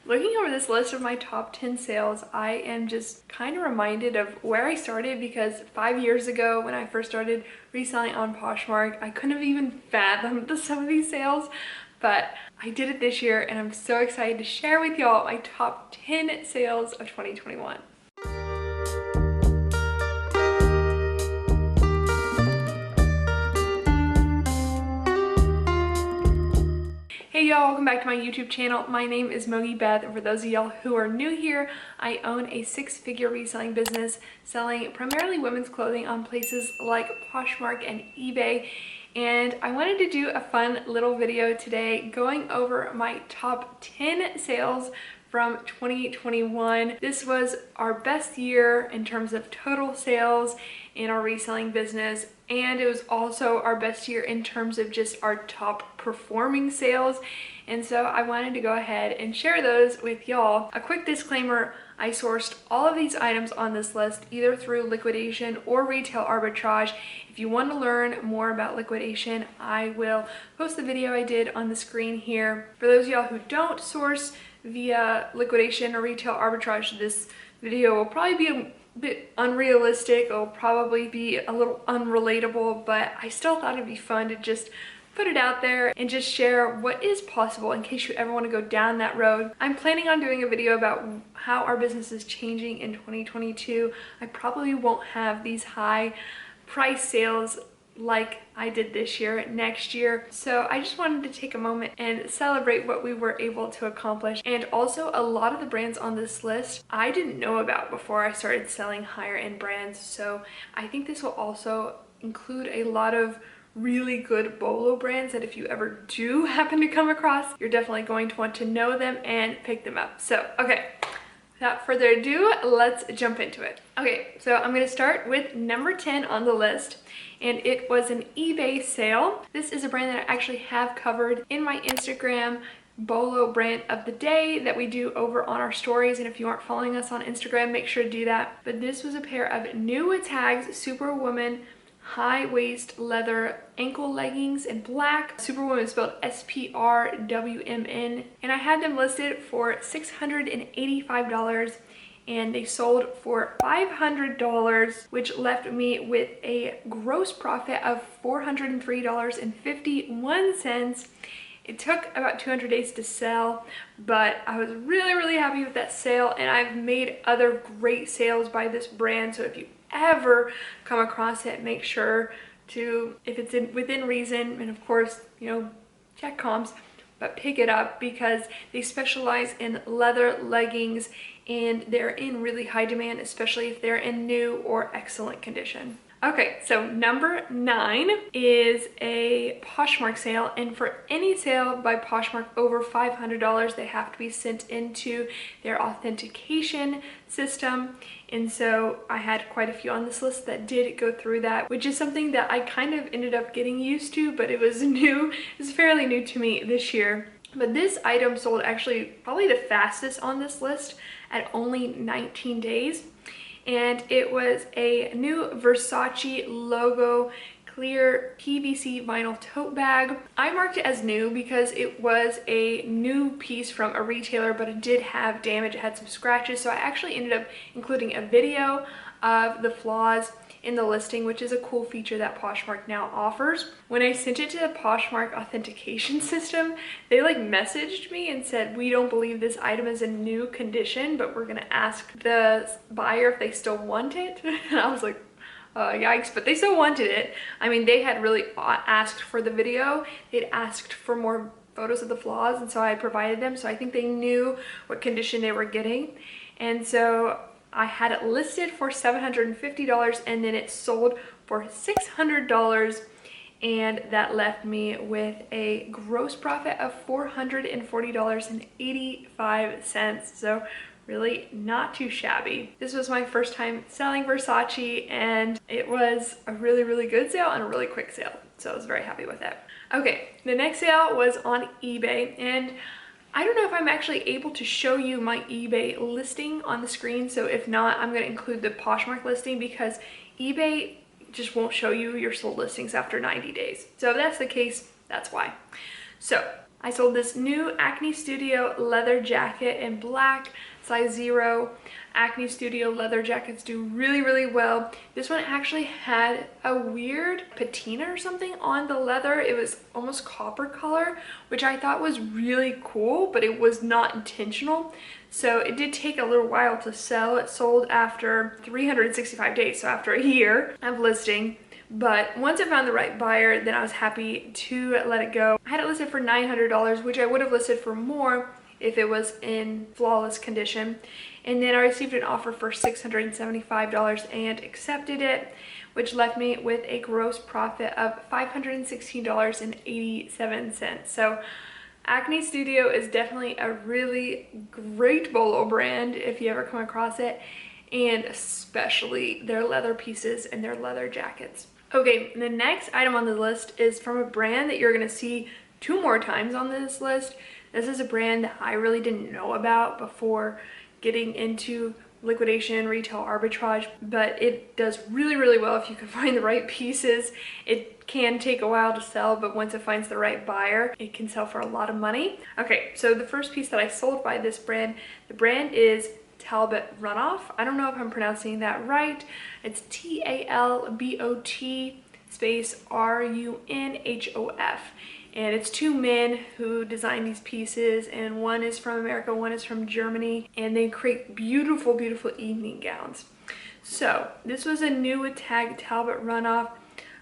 Looking over this list of my top 10 sales, I am just kind of reminded of where I started, because 5 years ago when I first started reselling on Poshmark, I couldn't have even fathomed some of these sales, but I did it this year and I'm so excited to share with y'all my top 10 sales of 2021. Hey y'all, welcome back to my YouTube channel. My name is MOGIBETH, and for those of y'all who are new here, I own a 6-figure reselling business selling primarily women's clothing on places like Poshmark and eBay. And I wanted to do a fun little video today going over my top 10 sales from 2021. This was our best year in terms of total sales in our reselling business, and it was also our best year in terms of just our top performing sales. And so I wanted to go ahead and share those with y'all. A quick disclaimer, I sourced all of these items on this list either through liquidation or retail arbitrage. If you want to learn more about liquidation, I will post the video I did on the screen here. For those of y'all who don't source via liquidation or retail arbitrage, this video will probably be a bit unrealistic. It'll probably be a little unrelatable, but I still thought it'd be fun to just put it out there and just share what is possible in case you ever want to go down that road. I'm planning on doing a video about how our business is changing in 2022. I probably won't have these high price sales like I did this year, next year. So I just wanted to take a moment and celebrate what we were able to accomplish. And also, a lot of the brands on this list I didn't know about before I started selling higher end brands. So I think this will also include a lot of really good bolo brands that if you ever do happen to come across, you're definitely going to want to know them and pick them up. So, okay, without further ado, let's jump into it. Okay, so I'm gonna start with number 10 on the list, and it was an eBay sale. This is a brand that I actually have covered in my Instagram bolo brand of the day that we do over on our stories, and if you aren't following us on Instagram, make sure to do that. But this was a pair of new tags Superwoman high waist leather ankle leggings in black. Superwoman is spelled SPRWMN, and I had them listed for $685 and they sold for $500, which left me with a gross profit of $403.51. It took about 200 days to sell, but I was really happy with that sale, and I've made other great sales by this brand. So if you ever come across it, make sure to, if it's within reason, and of course, you know, check comps, but pick it up because they specialize in leather leggings and they're in really high demand, especially if they're in new or excellent condition. Okay, so number 9 is a Poshmark sale, and for any sale by Poshmark over $500, they have to be sent into their authentication system. And so I had quite a few on this list that did go through that, which is something that I kind of ended up getting used to, but it was new. It's fairly new to me this year. But this item sold actually probably the fastest on this list at only 19 days. And it was a new Versace logo clear PVC vinyl tote bag. I marked it as new because it was a new piece from a retailer, but it did have damage. It had some scratches, so I actually ended up including a video of the flaws in the listing, which is a cool feature that Poshmark now offers. When I sent it to the Poshmark authentication system, they like messaged me and said, "We don't believe this item is in new condition, but we're gonna ask the buyer if they still want it." And I was like, yikes, but they still wanted it. I mean, they had really asked for the video. They'd asked for more photos of the flaws, and so I provided them. So I think they knew what condition they were getting. And so I had it listed for $750 and then it sold for $600, and that left me with a gross profit of $440.85. So really not too shabby. This was my first time selling Versace, and it was a really good sale and a really quick sale. So I was very happy with it. Okay, the next sale was on eBay, and I don't know if I'm actually able to show you my eBay listing on the screen, so if not, I'm going to include the Poshmark listing because eBay just won't show you your sold listings after 90 days. So if that's the case, that's why. So I sold this new Acne Studio leather jacket in black, size 0. Acne Studio leather jackets do really, really well. This one actually had a weird patina or something on the leather. It was almost copper color, which I thought was really cool, but it was not intentional. So it did take a little while to sell. It sold after 365 days, so after a year of listing. But once I found the right buyer, then I was happy to let it go. I had it listed for $900, which I would have listed for more if it was in flawless condition. And then I received an offer for $675 and accepted it, which left me with a gross profit of $516.87. So Acne Studio is definitely a really great bolo brand if you ever come across it, and especially their leather pieces and their leather jackets. Okay, the next item on the list is from a brand that you're gonna see 2 more times on this list. This is a brand that I really didn't know about before getting into liquidation, retail arbitrage, but it does really, really well if you can find the right pieces. It can take a while to sell, but once it finds the right buyer, it can sell for a lot of money. Okay, so the first piece that I sold by this brand, the brand is Talbot Runoff. I don't know if I'm pronouncing that right. It's Talbot space Runhof. And it's 2 men who design these pieces, and one is from America, one is from Germany, and they create beautiful, beautiful evening gowns. So this was a new tag Talbot Runoff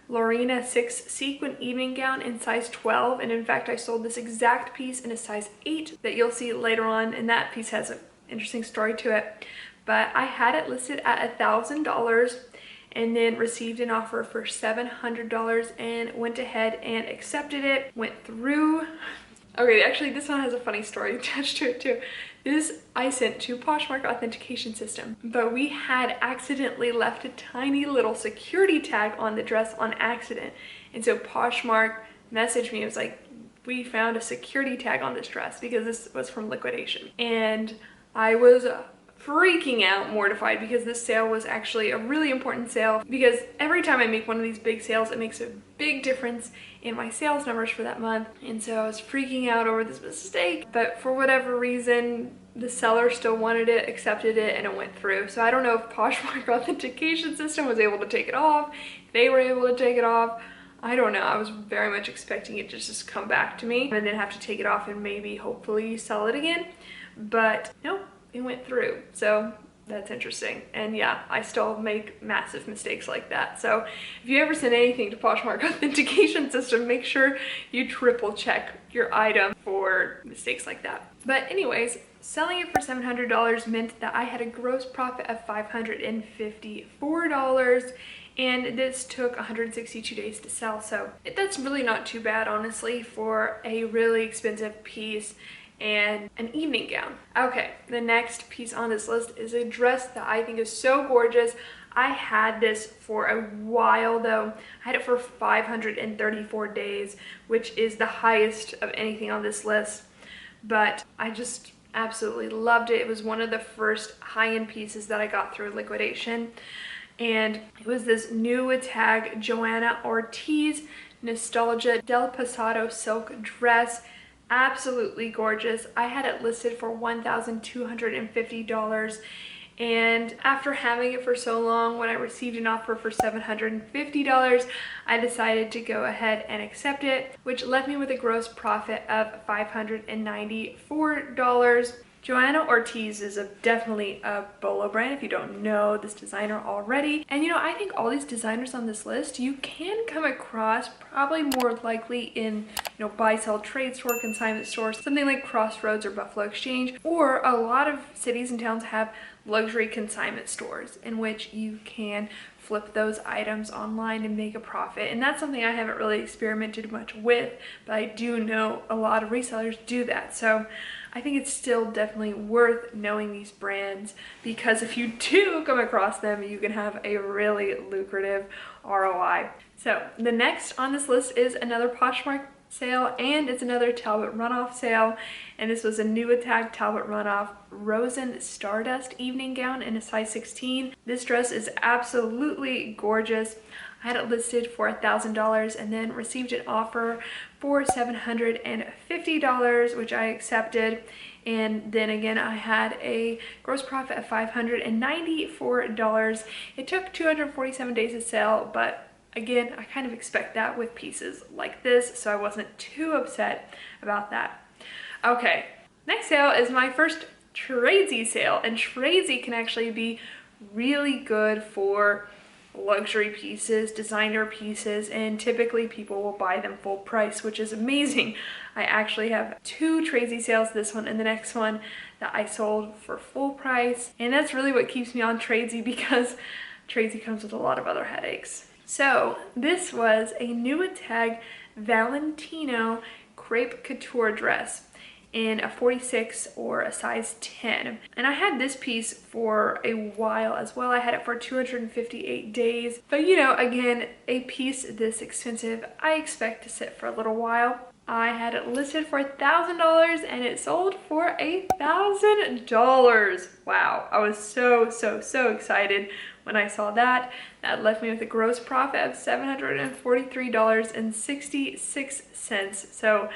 Lorena 6 sequin evening gown in size 12, and in fact I sold this exact piece in a size 8 that you'll see later on, and that piece has an interesting story to it. But I had it listed at $1,000 and then received an offer for $700 and went ahead and accepted it, went through. Okay, actually this one has a funny story attached to it too. This I sent to Poshmark authentication system, but we had accidentally left a tiny little security tag on the dress on accident. And so Poshmark messaged me, it was like, we found a security tag on this dress because this was from liquidation. And I was freaking out, mortified, because this sale was actually a really important sale, because every time I make one of these big sales, it makes a big difference in my sales numbers for that month. And so I was freaking out over this mistake, but for whatever reason, the seller still wanted it, accepted it, and it went through. So I don't know if Poshmark authentication system was able to take it off, if they were able to take it off. I don't know. I was very much expecting it to just come back to me and then have to take it off and maybe hopefully sell it again. But no, it went through. So that's interesting. And yeah, I still make massive mistakes like that. So if you ever send anything to Poshmark authentication system, make sure you triple check your item for mistakes like that. But anyways, selling it for $700 meant that I had a gross profit of $554. And this took 162 days to sell. So that's really not too bad, honestly, for a really expensive piece and an evening gown. Okay, the next piece on this list is a dress that I think is so gorgeous. I had this for a while though. I had it for 534 days, which is the highest of anything on this list. But I just absolutely loved it. It was one of the first high-end pieces that I got through liquidation. And it was this new tag Joanna Ortiz Nostalgia del Pasado silk dress. Absolutely gorgeous. I had it listed for $1,250, and after having it for so long, when I received an offer for $750, I decided to go ahead and accept it, which left me with a gross profit of $594. Joanna Ortiz is definitely a bolo brand if you don't know this designer already. And you know, I think all these designers on this list you can come across probably more likely in, you know, buy, sell, trade store, consignment stores, something like Crossroads or Buffalo Exchange, or a lot of cities and towns have luxury consignment stores in which you can flip those items online and make a profit. And that's something I haven't really experimented much with, but I do know a lot of resellers do that. So I think it's still definitely worth knowing these brands, because if you do come across them, you can have a really lucrative ROI. So the next on this list is another Poshmark sale, and it's another Talbot Runoff sale, and this was a new tag Talbot Runoff Rosen Stardust evening gown in a size 16. This dress is absolutely gorgeous. I had it listed for $1,000 and then received an offer for $750, which I accepted. And then again, I had a gross profit of $594. It took 247 days to sell, but again, I kind of expect that with pieces like this, so I wasn't too upset about that. Okay, next sale is my first Tradesy sale, and Tradesy can actually be really good for luxury pieces, designer pieces, and typically people will buy them full price, which is amazing. I actually have 2 Tradesy sales, this one and the next one, that I sold for full price, and that's really what keeps me on Tradesy, because Tradesy comes with a lot of other headaches. So this was a Newitag Valentino crepe couture dress in a 46 or a size 10. And I had this piece for a while as well. I had it for 258 days. But you know, again, a piece this expensive, I expect to sit for a little while. I had it listed for $1,000 and it sold for $1,000. Wow, I was so excited when I saw that. That left me with a gross profit of $743.66. So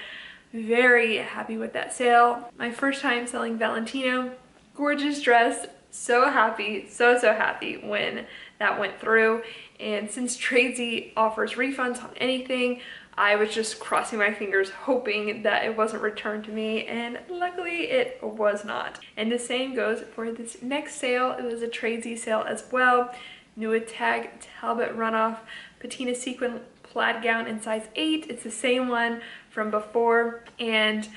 very happy with that sale. My first time selling Valentino. Gorgeous dress. So happy, so happy when that went through. And since Tradesy offers refunds on anything, I was just crossing my fingers hoping that it wasn't returned to me, and luckily it was not. And the same goes for this next sale. It was a Tradesy sale as well. Newitag Talbot Runoff Patina Sequin plaid gown in size 8. It's the same one from before, and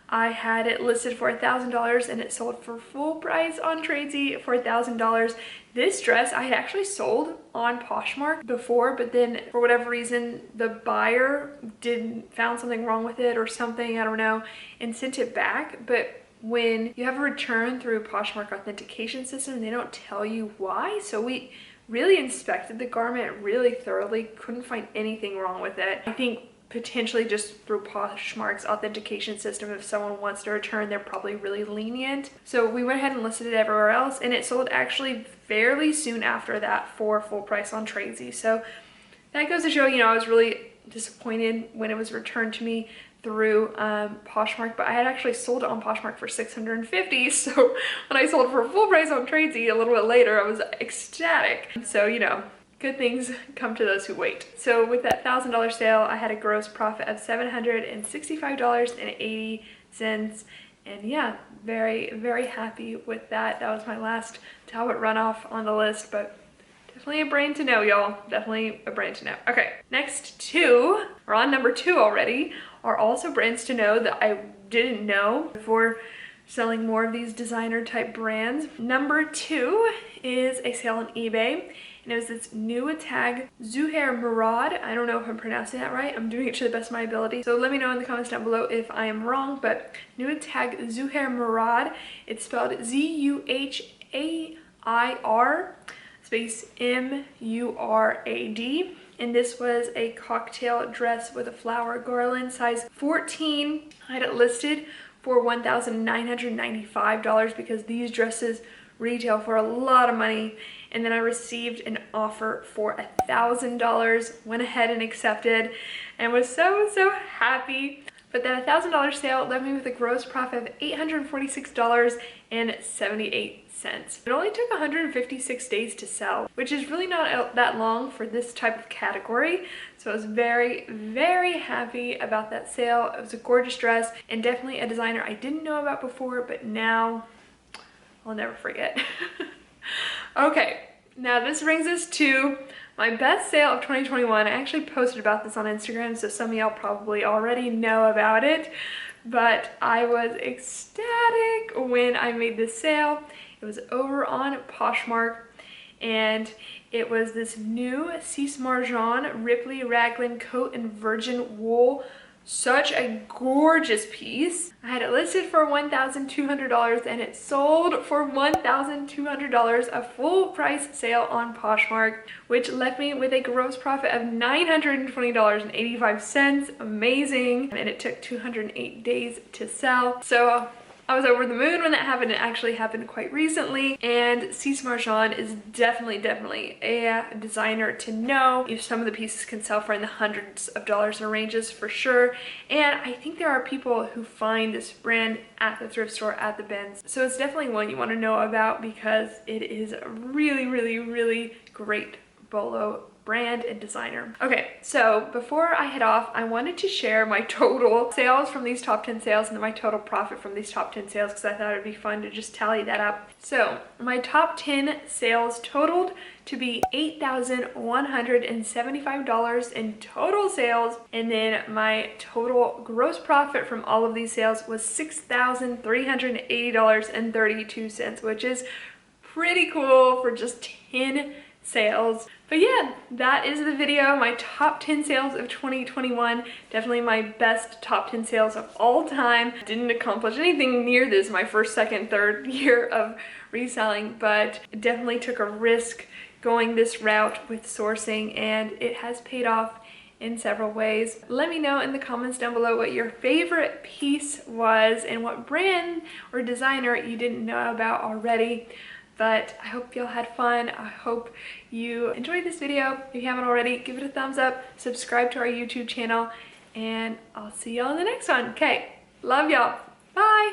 I had it listed for $1,000 and it sold for full price on Tradesy for $1,000. This dress I had actually sold on Poshmark before, but then for whatever reason the buyer found something wrong with it or something, I don't know, and sent it back. But when you have a return through Poshmark authentication system, they don't tell you why. So we really inspected the garment really thoroughly, couldn't find anything wrong with it. I think potentially just through Poshmark's authentication system, if someone wants to return, they're probably really lenient. So we went ahead and listed it everywhere else, and it sold actually fairly soon after that for full price on Tradesy. So that goes to show, you know, I was really disappointed when it was returned to me through Poshmark, but I had actually sold it on Poshmark for $650. So when I sold it for full price on Tradesy a little bit later, I was ecstatic. So, you know, good things come to those who wait. So with that $1,000 sale, I had a gross profit of $765.80. And yeah, very happy with that. That was my last Talbot Runoff on the list, but definitely a brand to know, y'all. Definitely a brand to know. Okay, next 2, we're on number 2 already, are also brands to know that I didn't know before selling more of these designer type brands. Number 2 is a sale on eBay. And it was this Newitag Zuhair Murad. I don't know if I'm pronouncing that right. I'm doing it to the best of my ability. So let me know in the comments down below if I am wrong. But Newitag Zuhair Murad, it's spelled Z-U-H-A-I-R space M-U-R-A-D. And this was a cocktail dress with a flower garland, size 14. I had it listed for $1,995 because these dresses retail for a lot of money. And then I received an offer for $1,000, went ahead and accepted, and was so happy. But that $1,000 sale left me with a gross profit of $846.78. It only took 156 days to sell, which is really not that long for this type of category. So I was very happy about that sale. It was a gorgeous dress and definitely a designer I didn't know about before, but now I'll never forget. Okay, now this brings us to my best sale of 2021. I actually posted about this on Instagram, so some of y'all probably already know about it, but I was ecstatic when I made this sale. It was over on Poshmark, and it was this new Cis Marjan Ripley Raglan coat in virgin wool. Such a gorgeous piece. I had it listed for $1,200 and it sold for $1,200, a full price sale on Poshmark, which left me with a gross profit of $920.85. Amazing. And it took 208 days to sell. So I was over the moon when that happened. It actually happened quite recently. And Cece Marchand is definitely a designer to know. Some of the pieces can sell for in the hundreds of dollars and ranges for sure. And I think there are people who find this brand at the thrift store, at the bins. So it's definitely one you want to know about because it is a really great bolo brand and designer. Okay, so before I head off, I wanted to share my total sales from these top 10 sales and then my total profit from these top 10 sales because I thought it'd be fun to just tally that up. So my top 10 sales totaled to be $8,175 in total sales, and then my total gross profit from all of these sales was $6,380.32, which is pretty cool for just 10 sales. But yeah, that is the video. My top 10 sales of 2021. Definitely my best top 10 sales of all time. Didn't accomplish anything near this my first, second, third year of reselling, but definitely took a risk going this route with sourcing, and it has paid off in several ways. Let me know in the comments down below what your favorite piece was and what brand or designer you didn't know about already. But I hope y'all had fun. I hope you enjoyed this video. If you haven't already, give it a thumbs up, subscribe to our YouTube channel, and I'll see y'all in the next one. Okay, love y'all. Bye.